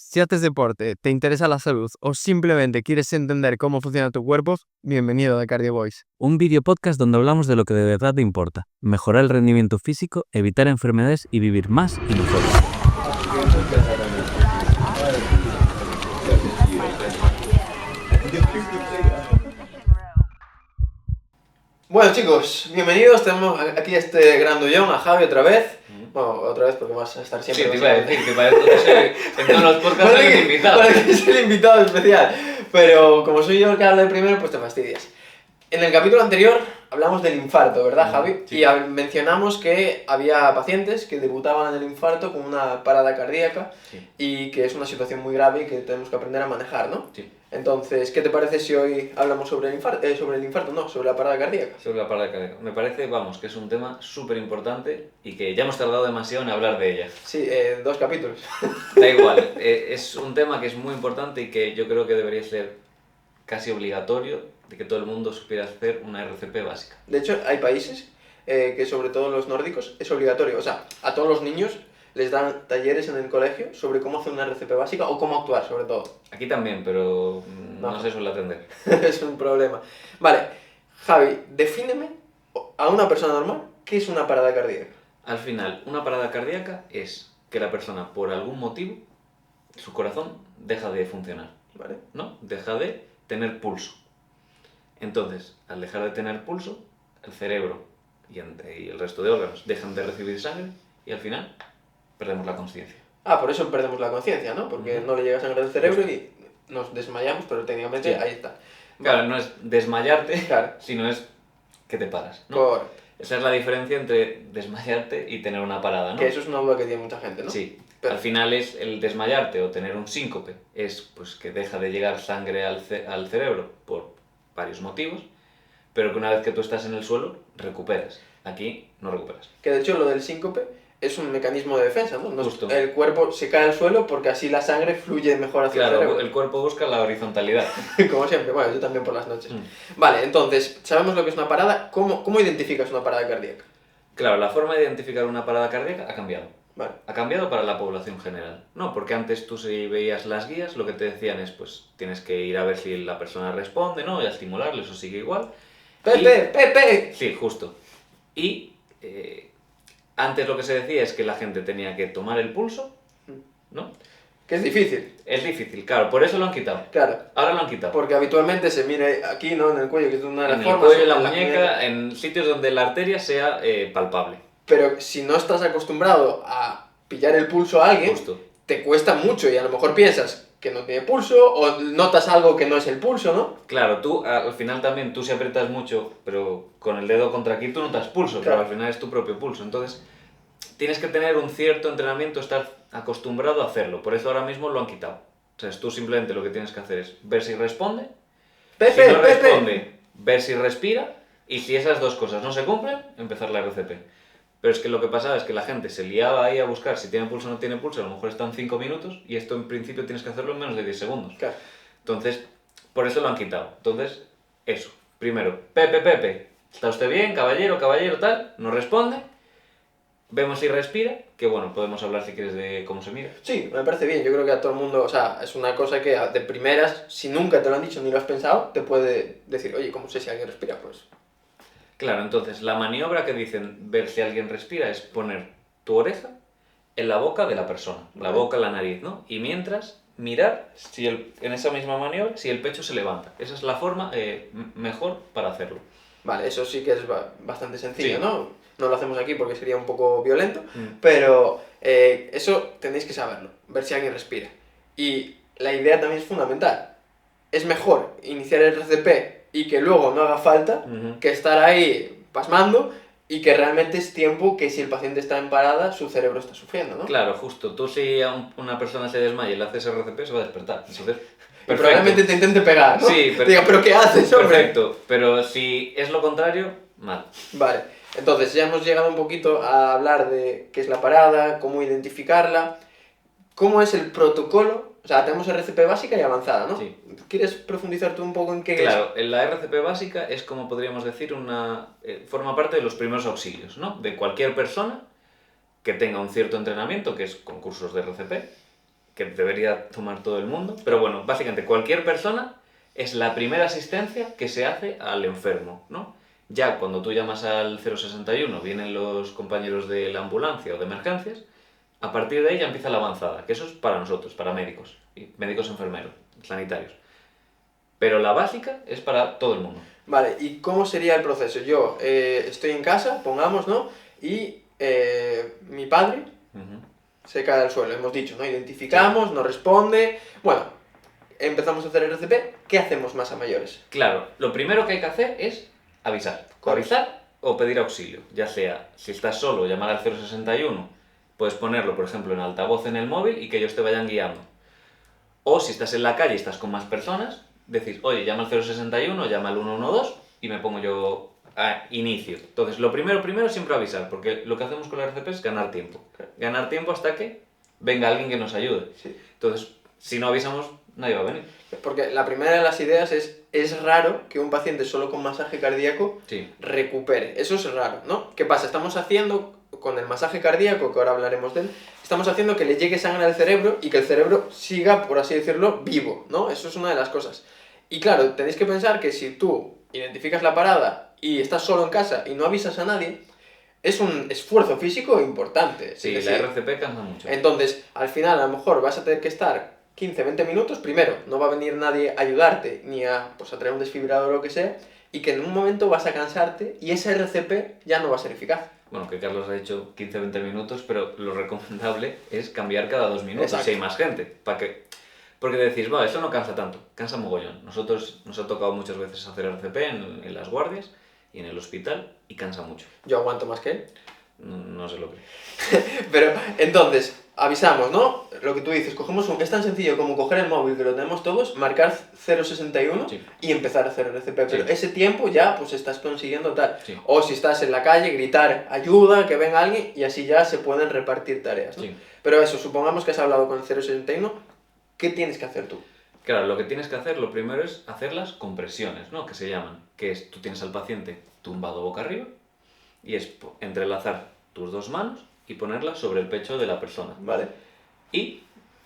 Si haces deporte, te interesa la salud o simplemente quieres entender cómo funciona tu cuerpo, bienvenido a Cardio Boys. Un video podcast donde hablamos de lo que de verdad te importa. Mejorar el rendimiento físico, evitar enfermedades y vivir más y mejor. Bueno chicos, bienvenidos, tenemos aquí a este grandullón, a Javi otra vez. Bueno, otra vez porque vas a estar siempre. Sí, te iba a decir que para esto en todos los podcasts Para eres que- invitado. Para que es el invitado especial. Pero como soy yo el que habla de primero, pues te fastidias. En el capítulo anterior hablamos del infarto, ¿verdad, Javi? Sí. Y mencionamos que había pacientes que debutaban en el infarto con una parada cardíaca Sí. y que es una situación muy grave y que tenemos que aprender a manejar, ¿no? Sí. Entonces, ¿qué te parece si hoy hablamos sobre el infarto, no, sobre la parada cardíaca? Sobre la parada cardíaca. Me parece, vamos, que es un tema súper importante y que ya hemos tardado demasiado en hablar de ella. Sí, 2 capítulos. Da igual, es un tema que es muy importante y que yo creo que debería ser casi obligatorio de que todo el mundo supiera hacer una RCP básica. De hecho, hay países que, sobre todo los nórdicos, es obligatorio. O sea, a todos los niños les dan talleres en el colegio sobre cómo hacer una RCP básica o cómo actuar, sobre todo. Aquí también, pero no No. se suele atender. Es un problema. Vale, Javi, defíneme a una persona normal qué es una parada cardíaca. Al final, una parada cardíaca es que la persona, por algún motivo, su corazón deja de funcionar, ¿Vale? ¿no? Deja de tener pulso. Entonces, al dejar de tener pulso, el cerebro y el resto de órganos dejan de recibir sangre y al final perdemos la conciencia. Ah, por eso perdemos la conciencia, ¿no? Porque Ujú. no le llega sangre al cerebro y nos desmayamos, pero técnicamente Sí. ahí está. Claro, no es desmayarte, Claro. sino es que te paras, ¿no? Correcto. Esa es la diferencia entre desmayarte y tener una parada, ¿no? Que eso es una duda que tiene mucha gente, ¿no? Sí. Pero- Al final es el desmayarte o tener un síncope, es pues que deja de llegar sangre al cerebro por varios motivos, pero que una vez que tú estás en el suelo, recuperas. Aquí no recuperas. Que de hecho lo del síncope es un mecanismo de defensa, ¿no? Justo. El cuerpo se cae al suelo porque así la sangre fluye mejor hacia el Claro, cerebro. el cuerpo busca la horizontalidad. Como siempre, bueno, yo también por las noches. Mm. Vale, entonces, sabemos lo que es una parada. ¿Cómo identificas una parada cardíaca? Claro, la forma de identificar una parada cardíaca ha cambiado. Vale. Ha cambiado para la población general. No, porque antes tú si veías las guías, lo que te decían es, pues, tienes que ir a ver si la persona responde, ¿no? Y a estimularle, eso sigue igual. ¡Pepe! ¡Pepe! Sí, justo. Y antes lo que se decía es que la gente tenía que tomar el pulso, ¿no? Que es difícil, Es difícil, claro, por eso lo han quitado. claro. Ahora lo han quitado. Porque habitualmente se mira aquí, ¿no? En el cuello, que es una de las En el formas. cuello, en la en muñeca, en sitios donde la arteria sea palpable. Pero si no estás acostumbrado a pillar el pulso a alguien, Justo. te cuesta mucho y a lo mejor piensas que no tiene pulso o notas algo que no es el pulso, ¿no? Claro, tú al final también, tú si aprietas mucho, pero con el dedo contra aquí tú notas pulso, Claro. pero al final es tu propio pulso. Entonces, tienes que tener un cierto entrenamiento, estar acostumbrado a hacerlo. Por eso ahora mismo lo han quitado. O sea, tú simplemente lo que tienes que hacer es ver si responde. ¡Pepe! Si no ¡Pepe! responde, ver si respira. Y si esas dos cosas no se cumplen, empezar la RCP. Pero es que lo que pasaba es que la gente se liaba ahí a buscar si tiene pulso o no tiene pulso. A lo mejor están 5 minutos y esto en principio tienes que hacerlo en menos de 10 segundos. Claro. Entonces, por eso lo han quitado. Entonces, eso. Primero, Pepe, ¿está usted bien? Caballero, tal. No responde. Vemos si respira. Que bueno, podemos hablar si quieres de cómo se mira. Sí, me parece bien. Yo creo que a todo el mundo, o sea, es una cosa que de primeras, si nunca te lo han dicho ni lo has pensado, te puede decir, oye, ¿cómo sé si alguien respira? Pues Claro, entonces la maniobra que dicen ver si alguien respira es poner tu oreja en la boca de la persona, la Vale. boca, la nariz, ¿no? Y mientras mirar si en esa misma maniobra si el pecho se levanta. Esa es la forma mejor para hacerlo. vale, eso sí que es bastante sencillo, Sí. ¿no? No lo hacemos aquí porque sería un poco violento, Mm. pero eso tenéis que saberlo, ver si alguien respira. Y la idea también es fundamental. Es mejor iniciar el RCP y que luego no haga falta Ujú. que estar ahí pasmando y que realmente es tiempo que si el paciente está en parada, su cerebro está sufriendo, ¿no? Claro, justo. Tú si a una persona se desmaya y le haces RCP se va a despertar. Entonces, Y probablemente te intente pegar, ¿no? Sí, pero- Diga, ¿pero qué haces, hombre? perfecto. Pero si es lo contrario, mal. Vale, entonces ya hemos llegado un poquito a hablar de qué es la parada, cómo identificarla, cómo es el protocolo. O sea, tenemos RCP básica y avanzada, ¿no? Sí. ¿Quieres profundizar tú un poco en qué Claro, en la RCP básica es como podríamos decir forma parte de los primeros auxilios, ¿no? De cualquier persona que tenga un cierto entrenamiento, que es con cursos de RCP, que debería tomar todo el mundo, pero bueno, básicamente cualquier persona es la primera asistencia que se hace al enfermo, ¿no? Ya cuando tú llamas al 061 vienen los compañeros de la ambulancia o de emergencias, a partir de ahí ya empieza la avanzada, que eso es para nosotros, para médicos, y médicos enfermeros, sanitarios. Pero la básica es para todo el mundo. Vale, ¿y cómo sería el proceso? Yo estoy en casa, pongamos, ¿no? Y mi padre Ujú. se cae al suelo, hemos dicho, ¿no? Identificamos, no responde. Bueno, empezamos a hacer el RCP. ¿Qué hacemos más a mayores? Claro, lo primero que hay que hacer es avisar. Correcto. Avisar o pedir auxilio. Ya sea, si estás solo, llamar al 061, puedes ponerlo, por ejemplo, en altavoz en el móvil y que ellos te vayan guiando. O si estás en la calle y estás con más personas, decir, oye, llama al 061, llama al 112 y me pongo yo a inicio. Entonces, lo primero es siempre avisar, porque lo que hacemos con la RCP es ganar tiempo. Ganar tiempo hasta que venga alguien que nos ayude. Sí. Entonces, si no avisamos, nadie va a venir. Porque la primera de las ideas es raro que un paciente solo con masaje cardíaco Sí. recupere. Eso es raro, ¿no? ¿Qué pasa? Estamos haciendo, con el masaje cardíaco, que ahora hablaremos de él, estamos haciendo que le llegue sangre al cerebro y que el cerebro siga, por así decirlo, vivo, ¿no? Eso es una de las cosas. Y claro, tenéis que pensar que si tú identificas la parada y estás solo en casa y no avisas a nadie, es un esfuerzo físico importante. Sí, Es la decir, RCP cansa mucho. entonces, al final, a lo mejor vas a tener que estar 15-20 minutos. Primero, no va a venir nadie a ayudarte ni a traer un desfibrilador o lo que sea, y que en un momento vas a cansarte y ese RCP ya no va a ser eficaz. Bueno, que Carlos ha dicho 15-20 minutos, pero lo recomendable es cambiar cada 2 minutos Exacto. si hay más gente. Porque decís, va, eso no cansa tanto, cansa mogollón. Nosotros nos ha tocado muchas veces hacer RCP en las guardias y en el hospital y cansa mucho. Yo aguanto más que él. No se lo cree. Pero, entonces, avisamos, ¿no? Lo que tú dices, es tan sencillo como coger el móvil, que lo tenemos todos, marcar 061 Sí. y empezar a hacer el RCP. Pero Sí. ese tiempo ya, pues, estás consiguiendo tal. Sí. O si estás en la calle, gritar ayuda, que venga alguien, y así ya se pueden repartir tareas, ¿no? Sí. Pero eso, supongamos que has hablado con el 061, ¿qué tienes que hacer tú? Claro, lo que tienes que hacer, lo primero es hacer las compresiones, ¿no? Que se llaman. Que es, tú tienes al paciente tumbado boca arriba y es entrelazar tus dos manos y ponerlas sobre el pecho de la persona. ¿Vale? Y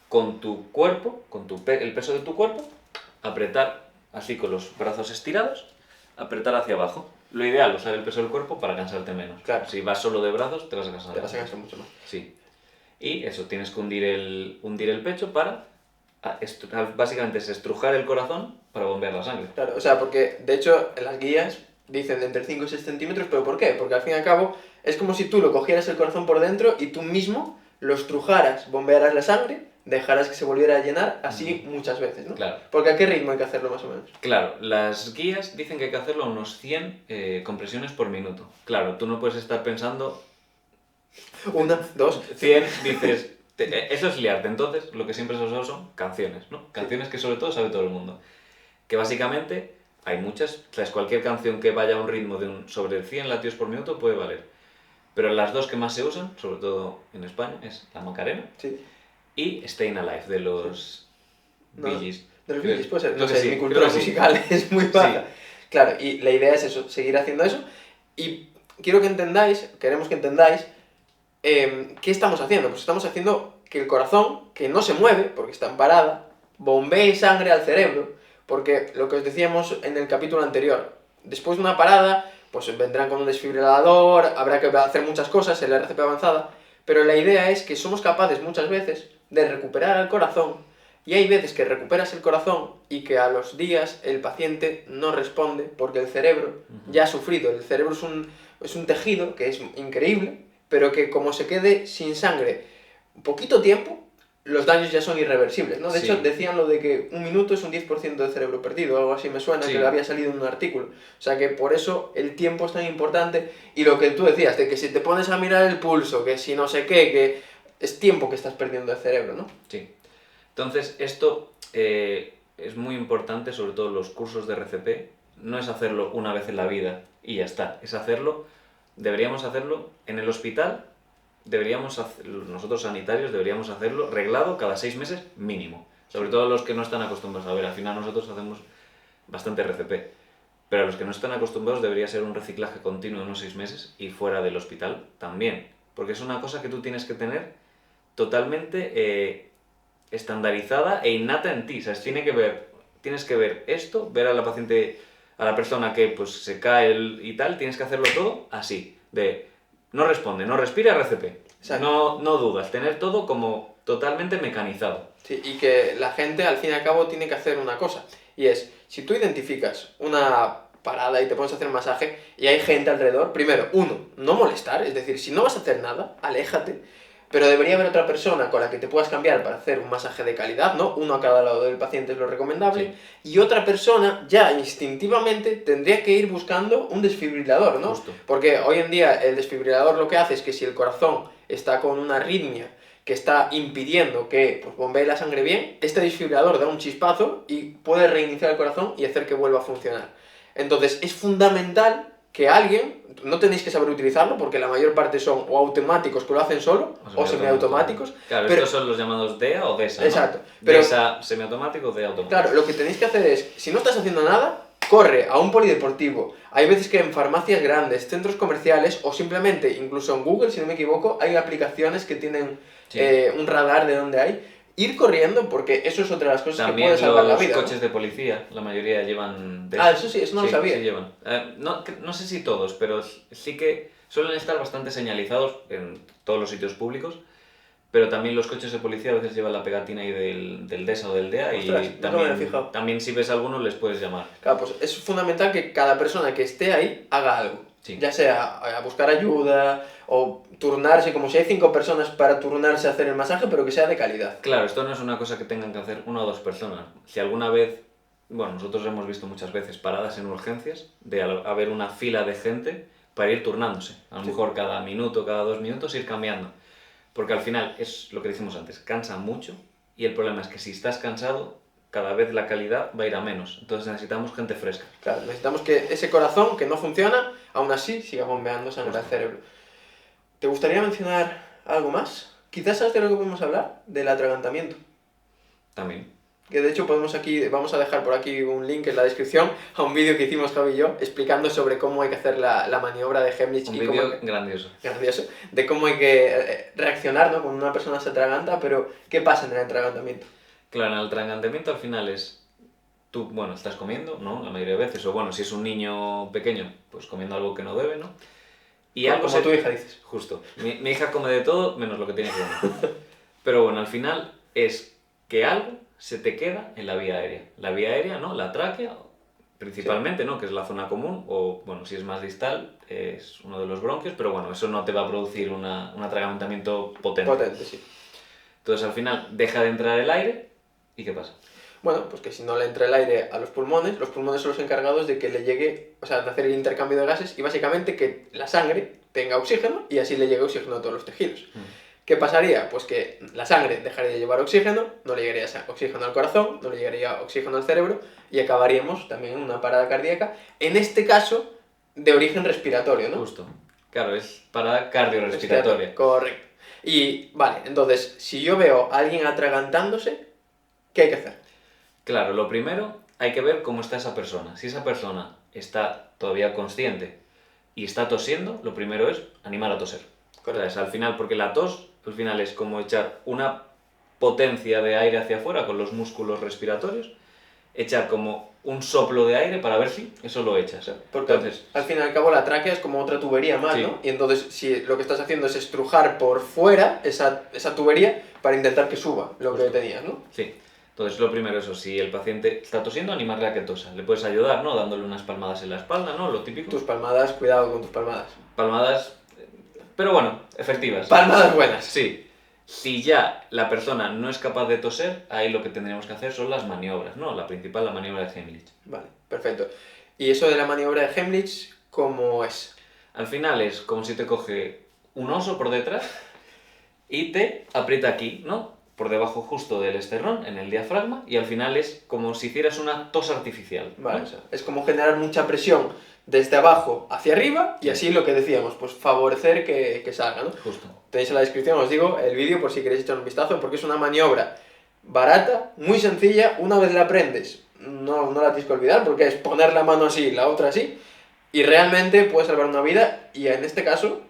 con tu cuerpo, el peso de tu cuerpo, apretar así con los brazos estirados, apretar hacia abajo. Lo ideal, usar el peso del cuerpo para cansarte menos. Claro. Si vas solo de brazos, te vas a cansar. Te vas a cansar mucho más. Sí. Y eso, tienes que hundir el pecho para, básicamente es estrujar el corazón para bombear la sangre. Claro, o sea, porque de hecho en las guías dicen de entre 5 y 6 centímetros, ¿pero por qué? Porque al fin y al cabo es como si tú lo cogieras el corazón por dentro y tú mismo lo estrujaras, bombearas la sangre, dejaras que se volviera a llenar así muchas veces, ¿no? Claro. Porque ¿a qué ritmo hay que hacerlo más o menos? Claro, las guías dicen que hay que hacerlo a unos 100 compresiones por minuto. Claro, tú no puedes estar pensando 1, 2, 100, dices, eso es liarte. Entonces, lo que siempre se usa son canciones, ¿no? Canciones que sobre todo sabe todo el mundo. Que básicamente hay muchas, ¿sabes? Cualquier canción que vaya a un ritmo de sobre 100 latidos por minuto puede valer. Pero las dos que más se usan, sobre todo en España, es La Macarena sí. y Stayin' Alive de los No, Bee Gees. De los Bee Gees, puede ser. No Creo que sé, sí, mi creo cultura que sí. musical es muy baja. Claro, y la idea es eso, seguir haciendo eso. Y quiero que entendáis, queremos que entendáis, ¿qué estamos haciendo? Pues estamos haciendo que el corazón, que no se mueve, porque está en parada, bombee sangre al cerebro, porque lo que os decíamos en el capítulo anterior, después de una parada, pues vendrán con un desfibrilador, habrá que hacer muchas cosas, el RCP avanzada, pero la idea es que somos capaces muchas veces de recuperar el corazón, y hay veces que recuperas el corazón y que a los días el paciente no responde porque el cerebro ya ha sufrido. El cerebro es un tejido que es increíble, pero que como se quede sin sangre poquito tiempo, los daños ya son irreversibles, ¿no? De Sí. hecho, decían lo de que un minuto es un 10% de cerebro perdido, algo así me suena, Sí. que había salido en un artículo. O sea que por eso el tiempo es tan importante, y lo que tú decías, de que si te pones a mirar el pulso, que si no sé qué, que es tiempo que estás perdiendo de cerebro, ¿no? Sí. Entonces, esto es muy importante, sobre todo los cursos de RCP. No es hacerlo una vez en la vida y ya está. Es deberíamos hacerlo en el hospital, nosotros sanitarios deberíamos hacerlo reglado cada 6 meses mínimo. Sobre todo los que no están acostumbrados. A ver, al final nosotros hacemos bastante RCP. Pero a los que no están acostumbrados debería ser un reciclaje continuo en unos 6 meses y fuera del hospital también. Porque es una cosa que tú tienes que tener totalmente estandarizada e innata en ti. ¿Sabes? Tienes que ver esto, ver a la paciente, a la persona que pues se cae y tal, tienes que hacerlo todo así, de no responde, no respira, RCP. Exacto. No dudas, tener todo como totalmente mecanizado. Sí, y que la gente al fin y al cabo tiene que hacer una cosa, y es, si tú identificas una parada y te pones a hacer un masaje y hay gente alrededor, primero, uno, no molestar, es decir, si no vas a hacer nada, aléjate, pero debería haber otra persona con la que te puedas cambiar para hacer un masaje de calidad, ¿no? Uno a cada lado del paciente es lo recomendable, y otra persona ya instintivamente tendría que ir buscando un desfibrilador, ¿no? Justo. Porque hoy en día el desfibrilador lo que hace es que si el corazón está con una arritmia que está impidiendo que pues, bombee la sangre bien, este desfibrilador da un chispazo y puede reiniciar el corazón y hacer que vuelva a funcionar. Entonces es fundamental que alguien, no tenéis que saber utilizarlo porque la mayor parte son o automáticos que lo hacen solo o semiautomáticos. Claro, pero, estos son los llamados DEA o DESA, ¿no? Exacto. Pero, DESA semiautomático, DEA automático. claro, lo que tenéis que hacer es, si no estás haciendo nada, corre a un polideportivo. Hay veces que en farmacias grandes, centros comerciales o simplemente, incluso en Google, si no me equivoco, hay aplicaciones que tienen un radar de dónde hay. Ir corriendo, porque eso es otra de las cosas También que puede salvar la vida. los coches de policía, la mayoría llevan DESA. Ah, eso sí, eso no lo sabía. Sí llevan. No sé si todos, pero sí que suelen estar bastante señalizados en todos los sitios públicos. Pero también los coches de policía a veces llevan la pegatina ahí del DESA o del DEA. Ostras, y nunca me había fijado. también si ves alguno les puedes llamar. Claro, pues es fundamental que cada persona que esté ahí haga algo. Sí. Ya sea a buscar ayuda o turnarse, como si hay 5 personas para turnarse a hacer el masaje, pero que sea de calidad. Claro, esto no es una cosa que tengan que hacer una o dos personas. Si alguna vez, bueno, nosotros hemos visto muchas veces paradas en urgencias de haber una fila de gente para ir turnándose. A lo mejor cada minuto, cada 2 minutos ir cambiando. Porque al final es lo que dijimos antes, cansa mucho y el problema es que si estás cansado, cada vez la calidad va a ir a menos. Entonces necesitamos gente fresca. Claro, necesitamos que ese corazón que no funciona, aún así siga bombeando sangre al cerebro. ¿Te gustaría mencionar algo más? Quizás sabes de lo que podemos hablar, del atragantamiento. También. Que de hecho vamos a dejar por aquí un link en la descripción a un vídeo que hicimos Javi y yo explicando sobre cómo hay que hacer la maniobra de Heimlich. Un vídeo grandioso. Grandioso. De cómo hay que reaccionar, ¿no? Cuando una persona se atraganta, pero ¿qué pasa en el atragantamiento? Claro, en el atragantamiento al final es... Tú, bueno, estás comiendo, ¿no? La mayoría de veces. O bueno, si es un niño pequeño, pues comiendo algo que no debe, ¿no? Y algo como tu hija dices. Justo. Mi hija come de todo menos lo que tiene que comer. Pero bueno, al final es que algo se te queda en la vía aérea. La vía aérea, ¿no? La tráquea, principalmente, ¿no? Que es la zona común, o bueno, si es más distal, es uno de los bronquios, pero bueno, eso no te va a producir un atragantamiento potente. Potente, sí. Entonces al final deja de entrar el aire, ¿y qué pasa? Bueno, pues que si no le entra el aire a los pulmones son los encargados de que le llegue, o sea, de hacer el intercambio de gases y básicamente que la sangre tenga oxígeno y así le llegue oxígeno a todos los tejidos. ¿Qué pasaría? Pues que la sangre dejaría de llevar oxígeno, no le llegaría oxígeno al corazón, no le llegaría oxígeno al cerebro y acabaríamos también en una parada cardíaca, en este caso de origen respiratorio, ¿no? Justo. Claro, es parada cardiorrespiratoria. Correcto. Y vale, entonces, si yo veo a alguien atragantándose, ¿qué hay que hacer? Claro, lo primero hay que ver cómo está esa persona. Si esa persona está todavía consciente y está tosiendo, lo primero es animar a toser. Correcto. Al final, porque la tos, al final es como echar una potencia de aire hacia afuera con los músculos respiratorios, echar como un soplo de aire para ver si eso lo echas. Porque entonces, al fin y al cabo la tráquea es como otra tubería más, sí, ¿no? Y entonces si lo que estás haciendo es estrujar por fuera esa tubería para intentar que suba lo que tenías, ¿no? Sí. Entonces, lo primero eso, si el paciente está tosiendo, animarle a que tosa. Le puedes ayudar, ¿no? Dándole unas palmadas en la espalda, ¿no? Lo típico. Tus palmadas, cuidado con tus palmadas. Palmadas, pero bueno, efectivas. Palmadas buenas. Sí. Si ya la persona no es capaz de toser, ahí lo que tendríamos que hacer son las maniobras, ¿no? La principal, la maniobra de Heimlich. Vale, perfecto. ¿Y eso de la maniobra de Heimlich, cómo es? Al final es como si te coge un oso por detrás y te aprieta aquí, ¿no? Por debajo justo del esternón, en el diafragma, y al final es como si hicieras una tos artificial. Vale, ¿no? o sea, es como generar mucha presión desde abajo hacia arriba y así lo que decíamos, pues favorecer que salga, ¿no? Justo. Tenéis en la descripción, os digo, el vídeo por si queréis echar un vistazo, porque es una maniobra barata, muy sencilla, una vez la aprendes, no la tienes que olvidar, porque es poner la mano así, la otra así, y realmente puede salvar una vida, y en este caso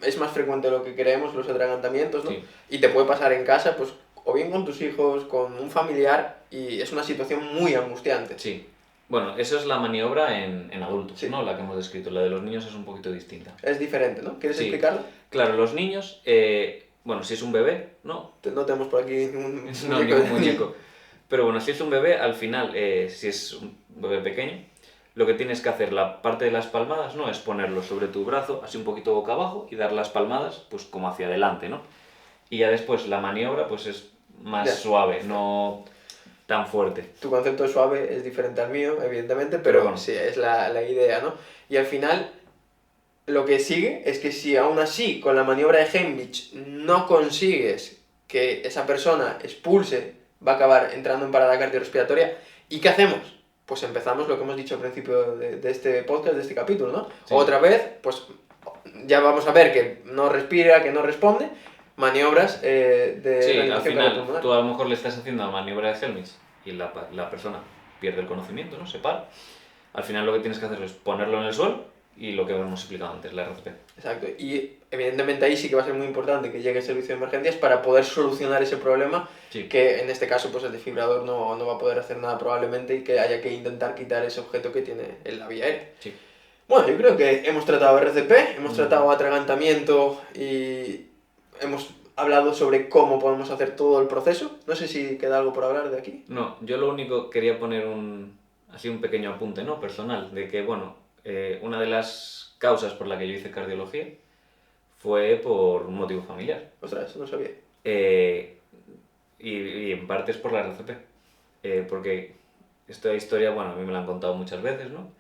es más frecuente de lo que creemos los atragantamientos, ¿no? Sí. Y te puede pasar en casa, pues o bien con tus hijos, con un familiar, y es una situación muy angustiante. Sí. Bueno, eso es la maniobra en adultos, Sí. ¿no? La que hemos descrito. La de los niños es un poquito distinta. Es diferente, ¿no? ¿Quieres Sí. explicarlo? Claro, los niños, bueno, si es un bebé, ¿no? No tenemos por aquí un No, ningún muñeco. Pero bueno, si es un bebé, al final, si es un bebé pequeño, lo que tienes que hacer, la parte de las palmadas, ¿no? Es ponerlo sobre tu brazo, así un poquito boca abajo, y dar las palmadas, pues como hacia adelante, ¿no? Y ya después la maniobra, pues es más Ya. suave, no tan fuerte. Tu concepto de suave es diferente al mío, evidentemente, pero bueno. sí, es la idea, ¿no? Y al final, lo que sigue es que si aún así, con la maniobra de Heimlich, no consigues que esa persona expulse, va a acabar entrando en parada cardiorrespiratoria. ¿Y qué hacemos? Pues empezamos lo que hemos dicho al principio de este podcast, de este capítulo, ¿no? Sí. Otra vez, pues ya vamos a ver que no respira, que no responde, maniobras de Sí, al reanimación final, cardiopulmonar. tú a lo mejor le estás haciendo la maniobra de Helmich y la persona pierde el conocimiento, ¿no? Se para. Al final lo que tienes que hacer es ponerlo en el suelo y lo que hemos explicado antes, la RCP. Exacto, y evidentemente ahí sí que va a ser muy importante que llegue el servicio de emergencias para poder solucionar ese problema, Sí. que en este caso pues el desfibrilador no va a poder hacer nada probablemente y que haya que intentar quitar ese objeto que tiene en la vía aérea. Sí. Bueno, yo creo que hemos tratado RCP, hemos Mm. tratado atragantamiento y hemos hablado sobre cómo podemos hacer todo el proceso. No sé si queda algo por hablar de aquí. No, yo lo único quería poner así un pequeño apunte, ¿no? Personal, de que, bueno, una de las causas por la que yo hice cardiología fue por un motivo familiar. Ostras, no sabía. Y en parte es por la RCP. Porque esta historia, bueno, a mí me la han contado muchas veces, ¿no?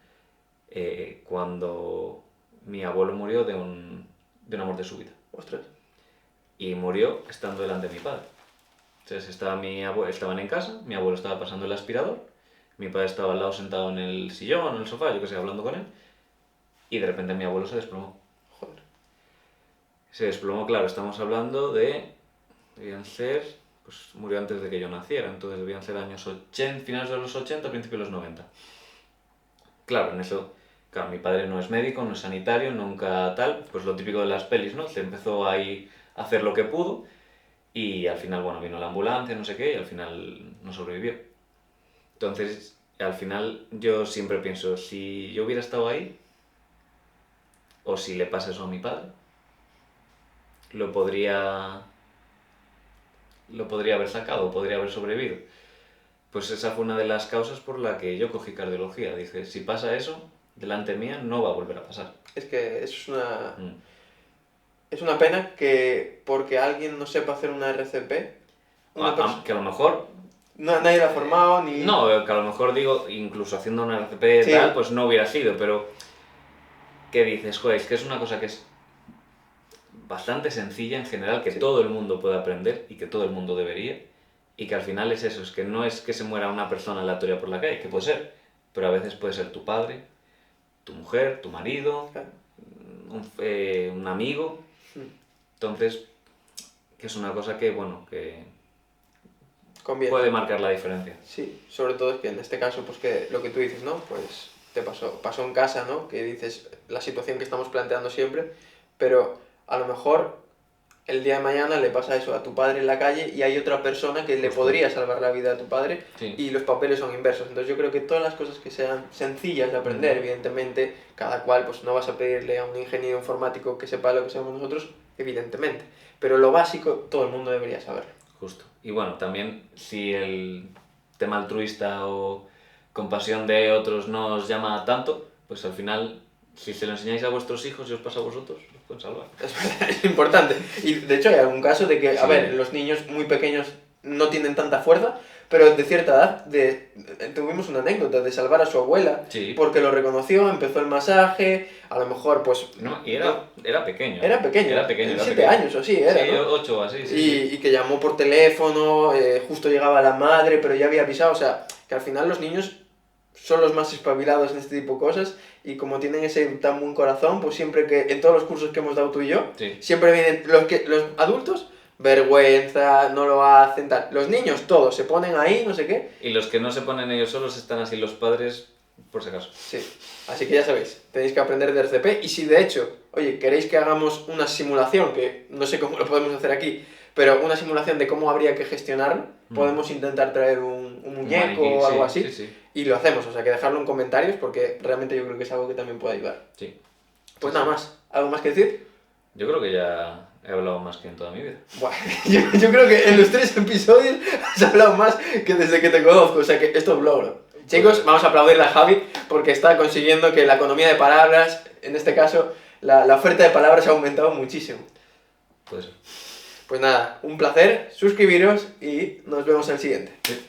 Cuando mi abuelo murió de una muerte súbita. Ostras. Y murió estando delante de mi padre. Entonces estaban en casa, mi abuelo estaba pasando el aspirador, mi padre estaba al lado sentado en el sillón, en el sofá, yo qué sé, hablando con él, y de repente mi abuelo se desplomó. Joder. Se desplomó, claro, estamos hablando debían ser, pues murió antes de que yo naciera, entonces debían ser años 80, finales de los 80, principios de los 90. Claro, en eso, claro, mi padre no es médico, no es sanitario, nunca tal, pues lo típico de las pelis, ¿no? Se empezó ahí a hacer lo que pudo, y al final, bueno, vino la ambulancia, no sé qué, y al final no sobrevivió. Entonces, al final yo siempre pienso, si yo hubiera estado ahí, o si le pasa eso a mi padre, lo podría haber sacado, podría haber sobrevivido. Pues esa fue una de las causas por la que yo cogí cardiología. Dije, si pasa eso, delante mía no va a volver a pasar. Es que eso es una... Mm. Es una pena que porque alguien no sepa hacer una RCP, Que a lo mejor, nadie la ha formado ni... no, que a lo mejor digo, incluso haciendo una RCP Sí. tal, pues no hubiera sido, pero ¿qué dices? Joder, es que es una cosa que es bastante sencilla en general, que Sí. todo el mundo puede aprender y que todo el mundo debería, y que al final es eso, es que no es que se muera una persona aleatoria por la calle, que puede ser, pero a veces puede ser tu padre, tu mujer, tu marido, Claro. un amigo. Entonces, que es una cosa que, bueno, que Conviene. puede marcar la diferencia. Sí, sobre todo es que en este caso, pues que lo que tú dices, ¿no? Pues te pasó en casa, ¿no? Que dices la situación que estamos planteando siempre, pero a lo mejor el día de mañana le pasa eso a tu padre en la calle y hay otra persona que le Justo. podría salvar la vida a tu padre Sí. y los papeles son inversos. Entonces yo creo que todas las cosas que sean sencillas de aprender, evidentemente, cada cual, pues no vas a pedirle a un ingeniero informático que sepa lo que sabemos nosotros, evidentemente. Pero lo básico todo el mundo debería saberlo. Justo. Y bueno, también si el tema altruista o compasión de otros no os llama tanto, pues al final, si se lo enseñáis a vuestros hijos y os pasa a vosotros, os pueden salvar. Es verdad, es importante. Y de hecho hay algún caso de que, a Sí. ver, los niños muy pequeños no tienen tanta fuerza, pero de cierta edad tuvimos una anécdota de salvar a su abuela Sí. porque lo reconoció, empezó el masaje, a lo mejor pues... No, y era pequeño. Era pequeño, Era pequeño. 7 años o así era, Sí, ¿no? 8 o así, sí. Y que llamó por teléfono, justo llegaba la madre, pero ya había avisado, o sea, que al final los niños son los más espabilados en este tipo de cosas y como tienen ese tan buen corazón, pues siempre que, en todos los cursos que hemos dado tú y yo, Sí. siempre vienen los adultos, vergüenza, no lo hacen, tal. Los niños, todos, se ponen ahí, no sé qué. Y los que no se ponen ellos solos están así los padres, por si acaso. Sí, así que ya sabéis, tenéis que aprender de RCP y si de hecho, oye, queréis que hagamos una simulación, que no sé cómo lo podemos hacer aquí, pero una simulación de cómo habría que gestionarlo. Podemos intentar traer un muñeco maniquí, o algo sí, así. sí. Y lo hacemos, o sea que dejarlo en comentarios porque realmente yo creo que es algo que también puede ayudar. Sí. Pues Sí, nada sí. más, ¿algo más que decir? Yo creo que ya he hablado más que en toda mi vida. Bueno, yo creo que en los 3 episodios has hablado más que desde que te conozco, o sea que esto es un logro. Chicos, vamos a aplaudirle a Javi porque está consiguiendo que la economía de palabras, en este caso, la oferta de palabras ha aumentado muchísimo. Pues Pues nada, un placer, suscribiros y nos vemos en el siguiente. sí.